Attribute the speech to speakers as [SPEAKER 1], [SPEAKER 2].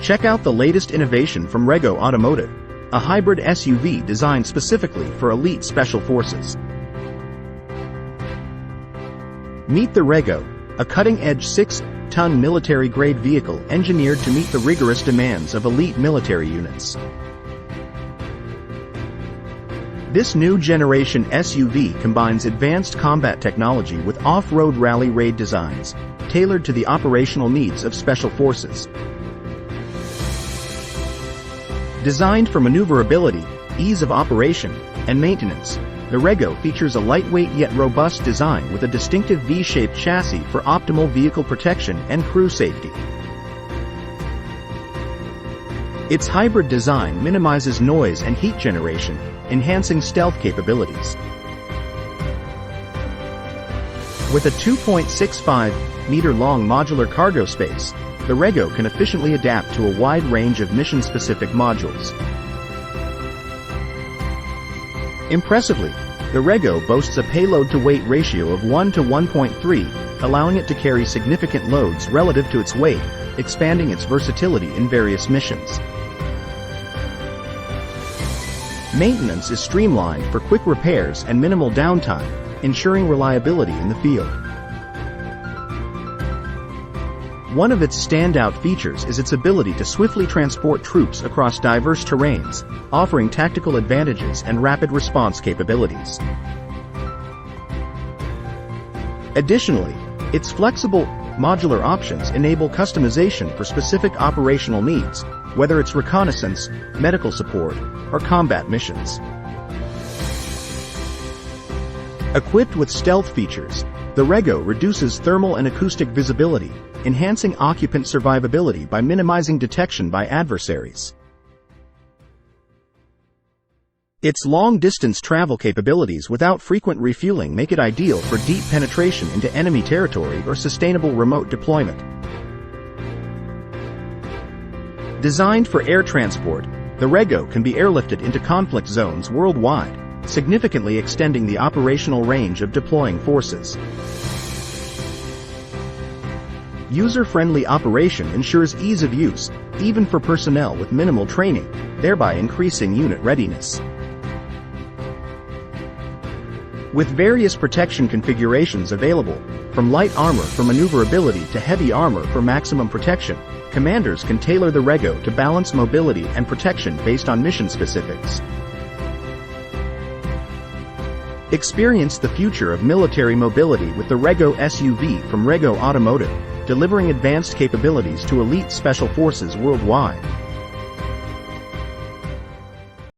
[SPEAKER 1] Check out the latest innovation from Rego-Automotive, a hybrid SUV designed specifically for elite special forces. Meet the Rego, a cutting-edge 6-ton military-grade vehicle engineered to meet the rigorous demands of elite military units. This new generation SUV combines advanced combat technology with off-road rally raid designs, tailored to the operational needs of special forces. Designed for maneuverability, ease of operation, and maintenance, the Rego features a lightweight yet robust design with a distinctive V-shaped chassis for optimal vehicle protection and crew safety. Its hybrid design minimizes noise and heat generation, enhancing stealth capabilities. With a 2.65-meter-long modular cargo space, the Rego can efficiently adapt to a wide range of mission-specific modules. Impressively, the Rego boasts a payload-to-weight ratio of 1 to 1.3, allowing it to carry significant loads relative to its weight, expanding its versatility in various missions. Maintenance is streamlined for quick repairs and minimal downtime, ensuring reliability in the field. One of its standout features is its ability to swiftly transport troops across diverse terrains, offering tactical advantages and rapid response capabilities. Additionally, its flexible, modular options enable customization for specific operational needs, whether it's reconnaissance, medical support, or combat missions. Equipped with stealth features, the Rego reduces thermal and acoustic visibility, enhancing occupant survivability by minimizing detection by adversaries. Its long-distance travel capabilities without frequent refueling make it ideal for deep penetration into enemy territory or sustainable remote deployment. Designed for air transport, the Rego can be airlifted into conflict zones worldwide, significantly extending the operational range of deploying forces. User-friendly operation ensures ease of use, even for personnel with minimal training, thereby increasing unit readiness. With various protection configurations available, from light armor for maneuverability to heavy armor for maximum protection, commanders can tailor the Rego to balance mobility and protection based on mission specifics. Experience the future of military mobility with the Rego SUV from Rego-Automotive, delivering advanced capabilities to elite special forces worldwide.